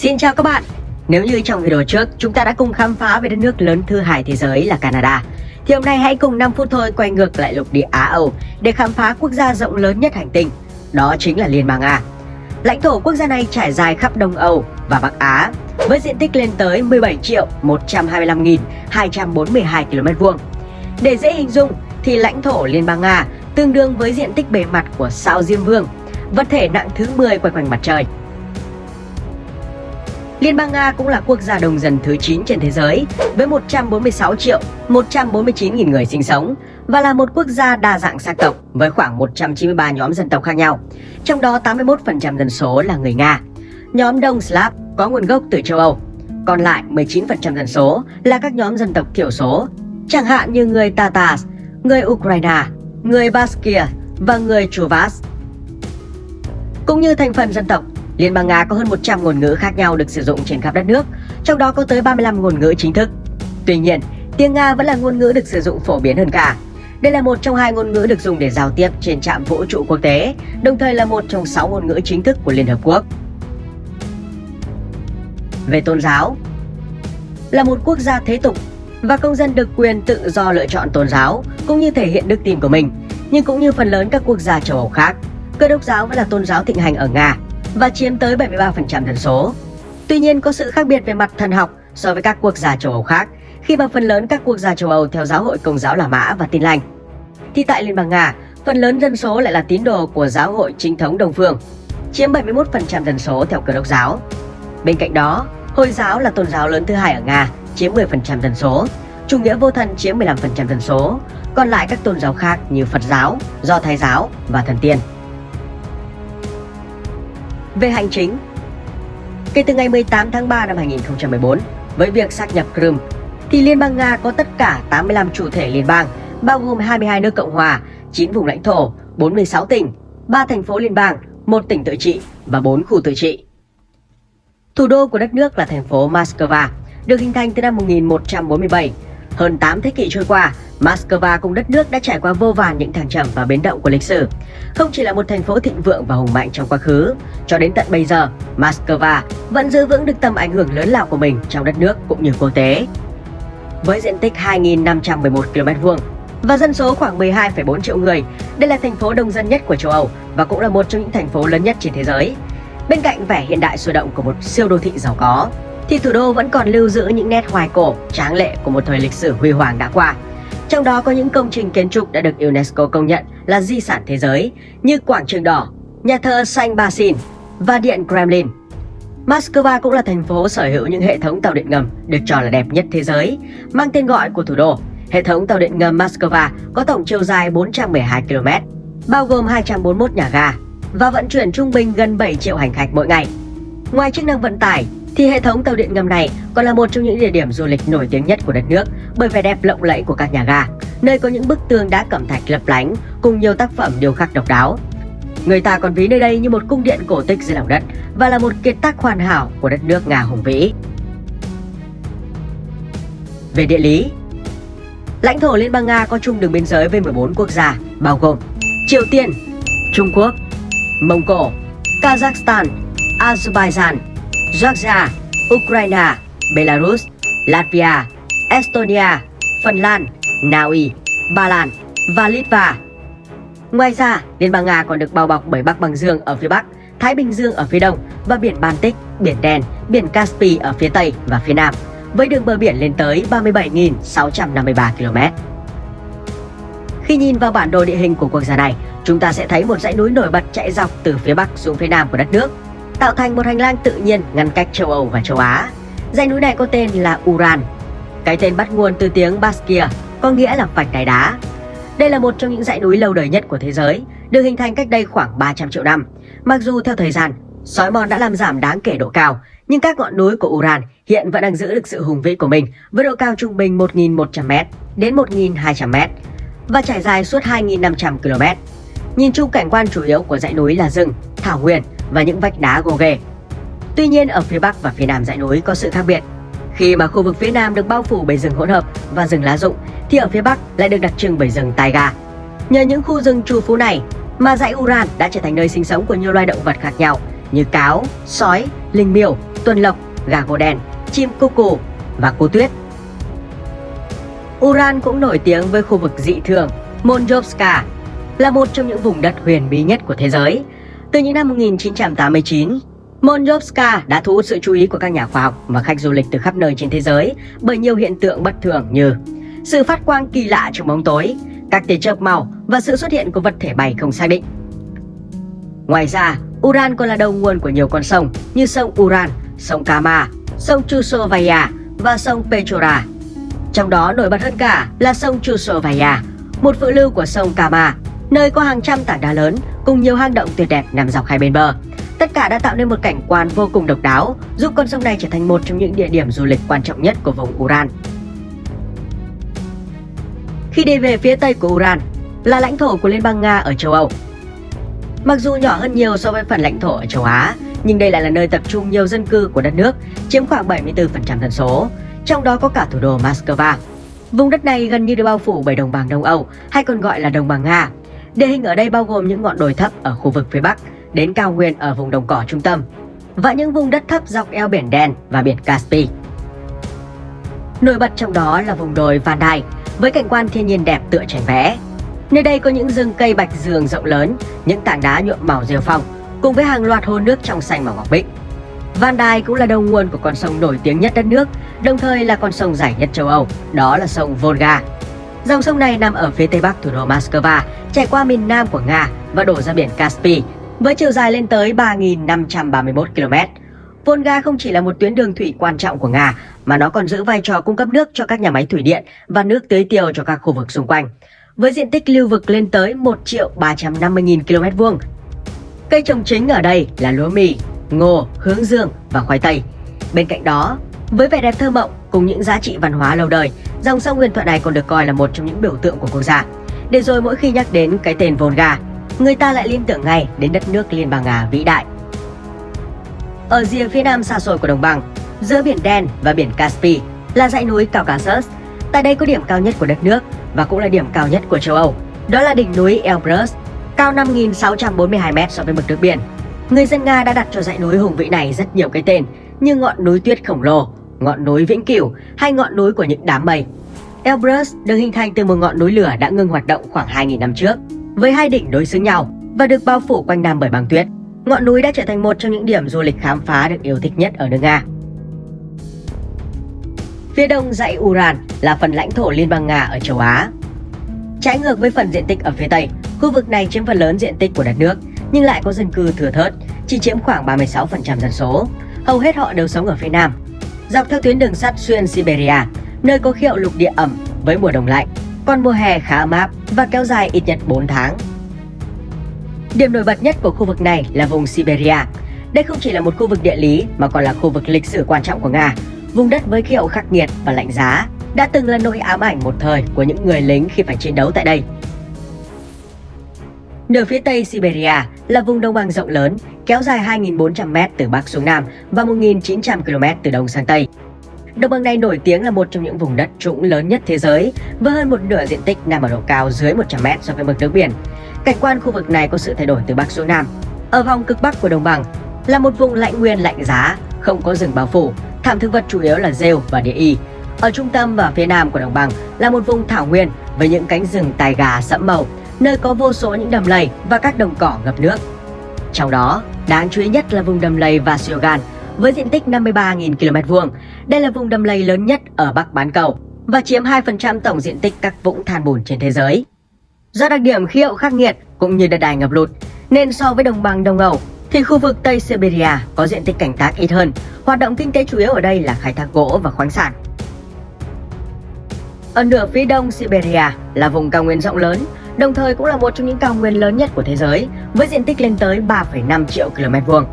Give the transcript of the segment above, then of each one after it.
Xin chào các bạn. Nếu như trong video trước chúng ta đã cùng khám phá về đất nước lớn thứ hai thế giới là Canada, thì hôm nay hãy cùng 5 phút thôi quay ngược lại lục địa Á Âu để khám phá quốc gia rộng lớn nhất hành tinh, đó chính là Liên bang Nga. Lãnh thổ quốc gia này trải dài khắp Đông Âu và Bắc Á với diện tích lên tới 17.125.242 km2. Để dễ hình dung thì lãnh thổ Liên bang Nga tương đương với diện tích bề mặt của sao Diêm Vương, vật thể nặng thứ 10 quay quanh mặt trời. Liên bang Nga cũng là quốc gia đông dân thứ 9 trên thế giới với 146.149.000 người sinh sống và là một quốc gia đa dạng sắc tộc với khoảng 193 nhóm dân tộc khác nhau, trong đó 81% dân số là người Nga. Nhóm Đông Slav có nguồn gốc từ châu Âu, còn lại 19% dân số là các nhóm dân tộc thiểu số, chẳng hạn như người Tatars, người Ukraine, người Baskia và người Chuvas. Cũng như thành phần dân tộc, Liên bang Nga có hơn 100 ngôn ngữ khác nhau được sử dụng trên khắp đất nước, trong đó có tới 35 ngôn ngữ chính thức. Tuy nhiên, tiếng Nga vẫn là ngôn ngữ được sử dụng phổ biến hơn cả. Đây là một trong hai ngôn ngữ được dùng để giao tiếp trên trạm vũ trụ quốc tế, đồng thời là một trong 6 ngôn ngữ chính thức của Liên Hợp Quốc. Về tôn giáo, là một quốc gia thế tục và công dân được quyền tự do lựa chọn tôn giáo cũng như thể hiện đức tin của mình. Nhưng cũng như phần lớn các quốc gia châu Âu khác, Cơ đốc giáo vẫn là tôn giáo thịnh hành ở Nga và chiếm tới 73% dân số. Tuy nhiên, có sự khác biệt về mặt thần học so với các quốc gia châu Âu khác, khi mà phần lớn các quốc gia châu Âu theo giáo hội Công giáo La Mã và Tin lành. Thì tại Liên bang Nga, phần lớn dân số lại là tín đồ của giáo hội chính thống Đông phương, chiếm 71% dân số theo Cơ đốc giáo. Bên cạnh đó, Hồi giáo là tôn giáo lớn thứ hai ở Nga, chiếm 10% dân số, Chủ nghĩa vô thần chiếm 15% dân số, còn lại các tôn giáo khác như Phật giáo, Do Thái giáo và Thần Tiên. Về hành chính, kể từ ngày 18 tháng 3 năm 2014, với việc sáp nhập Crimea, thì Liên bang Nga có tất cả 85 chủ thể liên bang, bao gồm 22 nước cộng hòa, 9 vùng lãnh thổ, 46 tỉnh, 3 thành phố liên bang, 1 tỉnh tự trị và 4 khu tự trị. Thủ đô của đất nước là thành phố Moscow, được hình thành từ năm 1147. Hơn 8 thế kỷ trôi qua, Moscow cùng đất nước đã trải qua vô vàn những thăng trầm và biến động của lịch sử. Không chỉ là một thành phố thịnh vượng và hùng mạnh trong quá khứ, cho đến tận bây giờ, Moscow vẫn giữ vững được tầm ảnh hưởng lớn lao của mình trong đất nước cũng như quốc tế. Với diện tích 2.511 km2 và dân số khoảng 12,4 triệu người, đây là thành phố đông dân nhất của châu Âu và cũng là một trong những thành phố lớn nhất trên thế giới. Bên cạnh vẻ hiện đại sôi động của một siêu đô thị giàu có, thì thủ đô vẫn còn lưu giữ những nét hoài cổ, tráng lệ của một thời lịch sử huy hoàng đã qua. Trong đó có những công trình kiến trúc đã được UNESCO công nhận là di sản thế giới như Quảng trường Đỏ, nhà thờ Saint Basin và Điện Kremlin. Moscow cũng là thành phố sở hữu những hệ thống tàu điện ngầm được cho là đẹp nhất thế giới, mang tên gọi của thủ đô. Hệ thống tàu điện ngầm Moscow có tổng chiều dài 412 km, bao gồm 241 nhà ga và vận chuyển trung bình gần 7 triệu hành khách mỗi ngày. Ngoài chức năng vận tải, thì hệ thống tàu điện ngầm này còn là một trong những địa điểm du lịch nổi tiếng nhất của đất nước bởi vẻ đẹp lộng lẫy của các nhà ga, nơi có những bức tường đá cẩm thạch lấp lánh cùng nhiều tác phẩm điêu khắc độc đáo. Người ta còn ví nơi đây như một cung điện cổ tích dưới lòng đất và là một kiệt tác hoàn hảo của đất nước Nga hùng vĩ. Về địa lý, lãnh thổ Liên bang Nga có chung đường biên giới với 14 quốc gia, bao gồm Triều Tiên, Trung Quốc, Mông Cổ, Kazakhstan, Azerbaijan, Georgia, Ukraine, Belarus, Latvia, Estonia, Phần Lan, Na Uy, Ba Lan và Litva. Ngoài ra, Liên bang Nga còn được bao bọc bởi Bắc Băng Dương ở phía Bắc, Thái Bình Dương ở phía Đông và biển Baltic, biển Đen, biển Caspi ở phía Tây và phía Nam, với đường bờ biển lên tới 37.653 km. Khi nhìn vào bản đồ địa hình của quốc gia này, chúng ta sẽ thấy một dãy núi nổi bật chạy dọc từ phía Bắc xuống phía Nam của đất nước, tạo thành một hành lang tự nhiên ngăn cách châu Âu và châu Á. Dãy núi này có tên là Ural. Cái tên bắt nguồn từ tiếng Baskia, có nghĩa là vạch đáy đá. Đây là một trong những dãy núi lâu đời nhất của thế giới, được hình thành cách đây khoảng 300 triệu năm. Mặc dù theo thời gian, xói mòn đã làm giảm đáng kể độ cao, nhưng các ngọn núi của Ural hiện vẫn đang giữ được sự hùng vĩ của mình với độ cao trung bình 1.100m đến 1.200m và trải dài suốt 2.500 km. Nhìn chung, cảnh quan chủ yếu của dãy núi là rừng, thảo nguyên và những vách đá gồ ghề. Tuy nhiên, ở phía Bắc và phía Nam dãy núi có sự khác biệt. Khi mà khu vực phía Nam được bao phủ bởi rừng hỗn hợp và rừng lá rụng, thì ở phía Bắc lại được đặc trưng bởi rừng taiga. Nhờ những khu rừng trù phú này mà dãy Ural đã trở thành nơi sinh sống của nhiều loài động vật khác nhau như cáo, sói, linh miêu, tuần lộc, gà gô đen, chim cu cù và cú tuyết. Uran cũng nổi tiếng với khu vực dị thường Monjovska, là một trong những vùng đất huyền bí nhất của thế giới. Từ những năm 1989, Monjovska đã thu hút sự chú ý của các nhà khoa học và khách du lịch từ khắp nơi trên thế giới bởi nhiều hiện tượng bất thường như sự phát quang kỳ lạ trong bóng tối, các tia chớp màu và sự xuất hiện của vật thể bay không xác định. Ngoài ra, Uran còn là đầu nguồn của nhiều con sông như sông Uran, sông Kama, sông Chusovaya và sông Pechora. Trong đó nổi bật hơn cả là sông Chusovaya, một phụ lưu của sông Kama, nơi có hàng trăm tảng đá lớn cùng nhiều hang động tuyệt đẹp nằm dọc hai bên bờ. Tất cả đã tạo nên một cảnh quan vô cùng độc đáo, giúp con sông này trở thành một trong những địa điểm du lịch quan trọng nhất của vùng Uran. Khi đi về phía tây của Uran là lãnh thổ của Liên bang Nga ở châu Âu. Mặc dù nhỏ hơn nhiều so với phần lãnh thổ ở châu Á, nhưng đây lại là nơi tập trung nhiều dân cư của đất nước, chiếm khoảng 74% dân số, trong đó có cả thủ đô Moscow. Vùng đất này gần như được bao phủ bởi đồng bằng Đông Âu, hay còn gọi là đồng bằng Nga. Địa hình ở đây bao gồm những ngọn đồi thấp ở khu vực phía Bắc, đến cao nguyên ở vùng đồng cỏ trung tâm, và những vùng đất thấp dọc eo biển Đen và biển Caspi. Nổi bật trong đó là vùng đồi Vandai, với cảnh quan thiên nhiên đẹp tựa tranh vẽ. Nơi đây có những rừng cây bạch dương rộng lớn, những tảng đá nhuộm màu rêu phong, cùng với hàng loạt hồ nước trong xanh màu ngọc bích. Vandai cũng là đầu nguồn của con sông nổi tiếng nhất đất nước, đồng thời là con sông dài nhất châu Âu, đó là sông Volga. Dòng sông này nằm ở phía tây bắc thủ đô Moscow, chảy qua miền nam của Nga và đổ ra biển Caspi, với chiều dài lên tới 3.531 km. Volga không chỉ là một tuyến đường thủy quan trọng của Nga, mà nó còn giữ vai trò cung cấp nước cho các nhà máy thủy điện và nước tưới tiêu cho các khu vực xung quanh, với diện tích lưu vực lên tới 1.350.000 km². Cây trồng chính ở đây là lúa mì, ngô, hướng dương và khoai tây. Bên cạnh đó, với vẻ đẹp thơ mộng cùng những giá trị văn hóa lâu đời, dòng sông huyền thoại này còn được coi là một trong những biểu tượng của quốc gia. Để rồi mỗi khi nhắc đến cái tên Volga, người ta lại liên tưởng ngay đến đất nước Liên bang Nga vĩ đại. Ở rìa phía nam xa xôi của đồng bằng, giữa biển Đen và biển Caspi là dãy núi Caucasus. Tại đây có điểm cao nhất của đất nước và cũng là điểm cao nhất của châu Âu. Đó là đỉnh núi Elbrus, cao 5.642 m so với mực nước biển. Người dân Nga đã đặt cho dãy núi hùng vĩ này rất nhiều cái tên như ngọn núi tuyết khổng lồ, ngọn núi vĩnh cửu hay ngọn núi của những đám mây. Elbrus được hình thành từ một ngọn núi lửa đã ngưng hoạt động khoảng 2.000 năm trước, với hai đỉnh đối xứng nhau và được bao phủ quanh năm bởi băng tuyết. Ngọn núi đã trở thành một trong những điểm du lịch khám phá được yêu thích nhất ở nước Nga. Phía đông dãy Uran là phần lãnh thổ Liên bang Nga ở châu Á. Trái ngược với phần diện tích ở phía tây, khu vực này chiếm phần lớn diện tích của đất nước, nhưng lại có dân cư thừa thớt, chỉ chiếm khoảng 36% dân số. Hầu hết họ đều sống ở phía nam, dọc theo tuyến đường sắt xuyên Siberia, nơi có khí hậu lục địa ẩm với mùa đông lạnh, còn mùa hè khá ấm áp và kéo dài ít nhất 4 tháng. Điểm nổi bật nhất của khu vực này là vùng Siberia. Đây không chỉ là một khu vực địa lý mà còn là khu vực lịch sử quan trọng của Nga. Vùng đất với khí hậu khắc nghiệt và lạnh giá đã từng là nỗi ám ảnh một thời của những người lính khi phải chiến đấu tại đây. Nửa phía tây Siberia là vùng đồng bằng rộng lớn, kéo dài 2.400 m từ bắc xuống nam và 1.900 km từ đông sang tây. Đồng bằng này nổi tiếng là một trong những vùng đất trũng lớn nhất thế giới, với hơn một nửa diện tích nằm ở độ cao dưới 100 m so với mực nước biển. Cảnh quan khu vực này có sự thay đổi từ bắc xuống nam. Ở vòng cực bắc của đồng bằng là một vùng lãnh nguyên lạnh giá, không có rừng bao phủ, thảm thực vật chủ yếu là rêu và địa y. Ở trung tâm và phía nam của đồng bằng là một vùng thảo nguyên với những cánh rừng tài gà sẫm màu, nơi có vô số những đầm lầy và các đồng cỏ ngập nước. Trong đó, đáng chú ý nhất là vùng đầm lầy Vasiogan với diện tích 53.000 km². Đây là vùng đầm lầy lớn nhất ở Bắc bán cầu và chiếm 2% tổng diện tích các vũng than bùn trên thế giới. Do đặc điểm khí hậu khắc nghiệt cũng như đất đai ngập lụt, nên so với đồng bằng Đông Âu thì khu vực Tây Siberia có diện tích canh tác ít hơn. Hoạt động kinh tế chủ yếu ở đây là khai thác gỗ và khoáng sản. Ở nửa phía đông Siberia là vùng cao nguyên rộng lớn, đồng thời cũng là một trong những cao nguyên lớn nhất của thế giới, với diện tích lên tới 3,5 triệu km².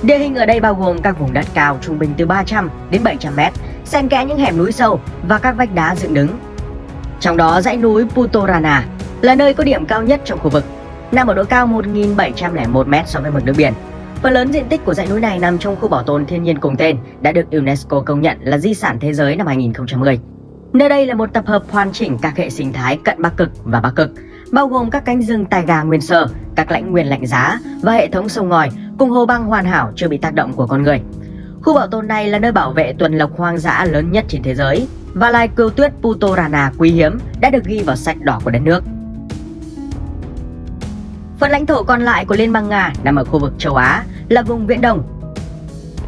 Địa hình ở đây bao gồm các vùng đất cao trung bình từ 300 đến 700 m, xen kẽ những hẻm núi sâu và các vách đá dựng đứng. Trong đó dãy núi Putorana là nơi có điểm cao nhất trong khu vực, nằm ở độ cao 1.701 m so với mực nước biển. Phần lớn diện tích của dãy núi này nằm trong khu bảo tồn thiên nhiên cùng tên đã được UNESCO công nhận là di sản thế giới năm 2010. Nơi đây là một tập hợp hoàn chỉnh các hệ sinh thái cận Bắc Cực và Bắc Cực, bao gồm các cánh rừng taiga nguyên sơ, các lãnh nguyên lạnh giá và hệ thống sông ngòi cùng hồ băng hoàn hảo chưa bị tác động của con người. Khu bảo tồn này là nơi bảo vệ tuần lộc hoang dã lớn nhất trên thế giới và loài cừu tuyết Putorana quý hiếm đã được ghi vào sách đỏ của đất nước. Phần lãnh thổ còn lại của Liên bang Nga nằm ở khu vực châu Á, là vùng Viễn Đông.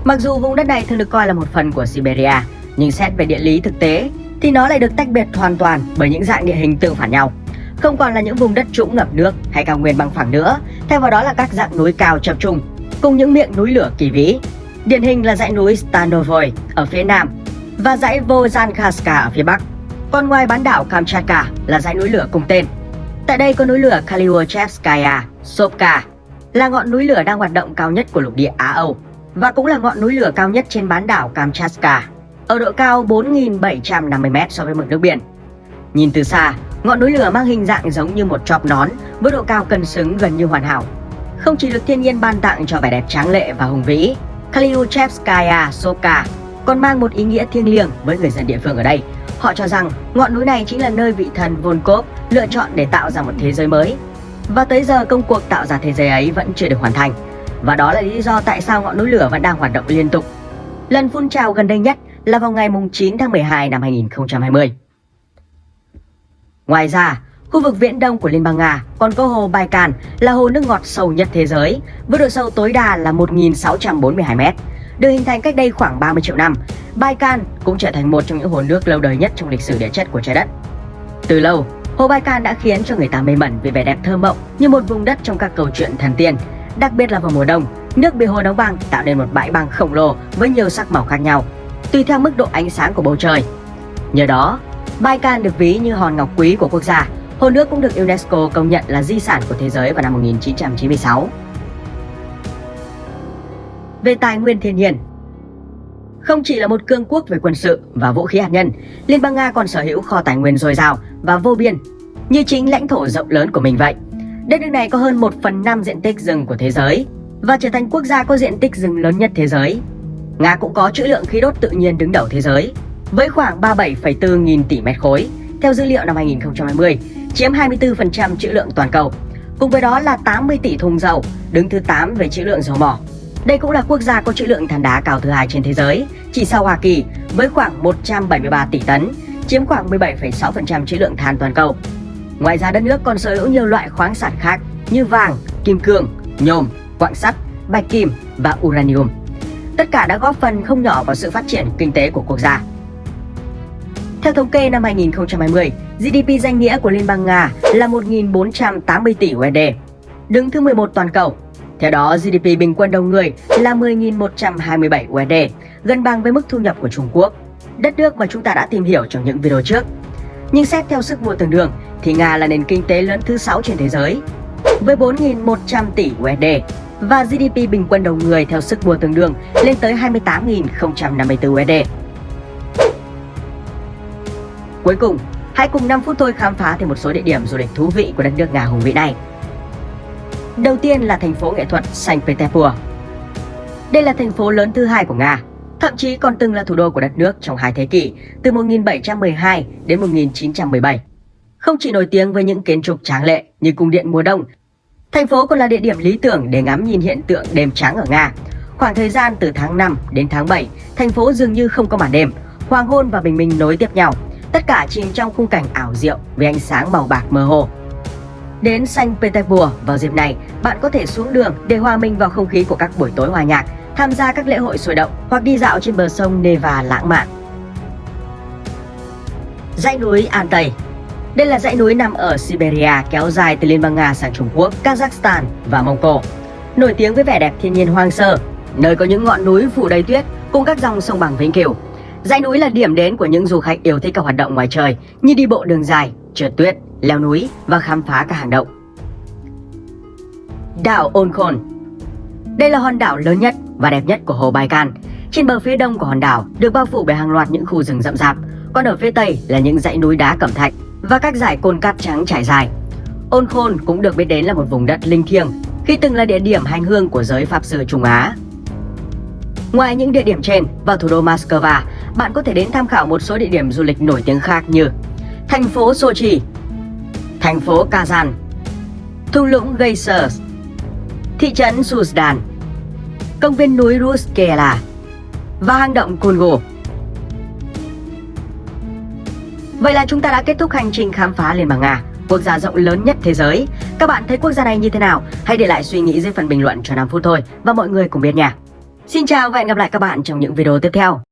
Mặc dù vùng đất này thường được coi là một phần của Siberia, nhưng xét về địa lý thực tế thì nó lại được tách biệt hoàn toàn bởi những dạng địa hình tương phản nhau. Không còn là những vùng đất trũng ngập nước hay cao nguyên bằng phẳng nữa, thay vào đó là các dạng núi cao chập trùng cùng những miệng núi lửa kỳ vĩ. Điển hình là dãy núi Stanovoi ở phía nam và dãy Vozankarska ở phía bắc. Còn ngoài bán đảo Kamchatka là dãy núi lửa cùng tên. Tại đây có núi lửa Kalyuchevskaya Sopka, là ngọn núi lửa đang hoạt động cao nhất của lục địa Á Âu và cũng là ngọn núi lửa cao nhất trên bán đảo Kamchatka, ở độ cao 4.750m so với mực nước biển. Nhìn từ xa, ngọn núi lửa mang hình dạng giống như một chóp nón với độ cao cân xứng gần như hoàn hảo. Không chỉ được thiên nhiên ban tặng cho vẻ đẹp tráng lệ và hùng vĩ, Kalyuchevskaya Sopka còn mang một ý nghĩa thiêng liêng với người dân địa phương ở đây. Họ cho rằng ngọn núi này chính là nơi vị thần Volkov lựa chọn để tạo ra một thế giới mới. Và tới giờ công cuộc tạo ra thế giới ấy vẫn chưa được hoàn thành. Và đó là lý do tại sao ngọn núi lửa vẫn đang hoạt động liên tục. Lần phun trào gần đây nhất là vào ngày 9 tháng 12 năm 2020. Ngoài ra, khu vực viễn đông của Liên bang Nga còn có hồ Baikal, là hồ nước ngọt sâu nhất thế giới, với độ sâu tối đa là 1.642m. Được hình thành cách đây khoảng 30 triệu năm, Baikal cũng trở thành một trong những hồ nước lâu đời nhất trong lịch sử địa chất của trái đất. Từ lâu, hồ Baikal đã khiến cho người ta mê mẩn vì vẻ đẹp thơ mộng như một vùng đất trong các câu chuyện thần tiên. Đặc biệt là vào mùa đông, nước bị hồ đóng băng tạo nên một bãi băng khổng lồ với nhiều sắc màu khác nhau, tùy theo mức độ ánh sáng của bầu trời. Nhờ đó, Baikal được ví như hòn ngọc quý của quốc gia. Hồ nước cũng được UNESCO công nhận là di sản của thế giới vào năm 1996. Về tài nguyên thiên nhiên, không chỉ là một cường quốc về quân sự và vũ khí hạt nhân, Liên bang Nga còn sở hữu kho tài nguyên dồi dào và vô biên như chính lãnh thổ rộng lớn của mình vậy. Đất nước này có hơn 1/5 diện tích rừng của thế giới và trở thành quốc gia có diện tích rừng lớn nhất thế giới. Nga cũng có trữ lượng khí đốt tự nhiên đứng đầu thế giới với khoảng 37,4 nghìn tỷ mét khối, theo dữ liệu năm 2020, chiếm 24% trữ lượng toàn cầu. Cùng với đó là 80 tỷ thùng dầu, đứng thứ 8 về trữ lượng dầu mỏ. Đây cũng là quốc gia có trữ lượng than đá cao thứ hai trên thế giới, chỉ sau Hoa Kỳ với khoảng 173 tỷ tấn, chiếm khoảng 17,6% trữ lượng than toàn cầu. Ngoài ra, đất nước còn sở hữu nhiều loại khoáng sản khác như vàng, kim cương, nhôm, quặng sắt, bạch kim và uranium. Tất cả đã góp phần không nhỏ vào sự phát triển kinh tế của quốc gia. Theo thống kê năm 2020, GDP danh nghĩa của Liên bang Nga là 1.480 tỷ USD, đứng thứ 11 toàn cầu. Theo đó, GDP bình quân đầu người là 10.127 USD, gần bằng với mức thu nhập của Trung Quốc, đất nước mà chúng ta đã tìm hiểu trong những video trước. Nhưng xét theo sức mua tương đương thì Nga là nền kinh tế lớn thứ 6 trên thế giới, với 4.100 tỷ USD và GDP bình quân đầu người theo sức mua tương đương lên tới 28.054 USD. Cuối cùng, hãy cùng 5 phút thôi khám phá thêm một số địa điểm du lịch thú vị của đất nước Nga hùng vĩ này. Đầu tiên là thành phố nghệ thuật Saint Petersburg. Đây là thành phố lớn thứ hai của Nga, thậm chí còn từng là thủ đô của đất nước trong 2 thế kỷ, từ 1712 đến 1917. Không chỉ nổi tiếng với những kiến trúc tráng lệ như cung điện mùa đông, thành phố còn là địa điểm lý tưởng để ngắm nhìn hiện tượng đêm trắng ở Nga. Khoảng thời gian từ tháng 5 đến tháng 7, thành phố dường như không có màn đêm, hoàng hôn và bình minh nối tiếp nhau, tất cả chìm trong khung cảnh ảo diệu với ánh sáng màu bạc mơ hồ. Đến Saint Petersburg vào dịp này, bạn có thể xuống đường để hòa mình vào không khí của các buổi tối hòa nhạc, tham gia các lễ hội sôi động hoặc đi dạo trên bờ sông Neva lãng mạn. Dãy núi Altai. Đây là dãy núi nằm ở Siberia kéo dài từ Liên bang Nga sang Trung Quốc, Kazakhstan và Mông Cổ. Nổi tiếng với vẻ đẹp thiên nhiên hoang sơ, nơi có những ngọn núi phủ đầy tuyết cùng các dòng sông bằng vĩnh cửu. Dãy núi là điểm đến của những du khách yêu thích các hoạt động ngoài trời như đi bộ đường dài, trượt tuyết, leo núi và khám phá các hang động. Đảo Olkhon. Đây là hòn đảo lớn nhất và đẹp nhất của hồ Baikal. Trên bờ phía đông của hòn đảo được bao phủ bởi hàng loạt những khu rừng rậm rạp, còn ở phía tây là những dãy núi đá cẩm thạch và các dải cồn cát trắng trải dài. Olkhon cũng được biết đến là một vùng đất linh thiêng khi từng là địa điểm hành hương của giới pháp sư Trung Á. Ngoài những địa điểm trên, vào thủ đô Moscow, bạn có thể đến tham khảo một số địa điểm du lịch nổi tiếng khác như thành phố Sochi, thành phố Kazan, thung lũng Geysers, thị trấn Suzdan, công viên núi Ruskela, và hang động Congo. Vậy là chúng ta đã kết thúc hành trình khám phá Liên bang Nga, quốc gia rộng lớn nhất thế giới. Các bạn thấy quốc gia này như thế nào? Hãy để lại suy nghĩ dưới phần bình luận cho 5 phút thôi và mọi người cùng biết nha. Xin chào và hẹn gặp lại các bạn trong những video tiếp theo.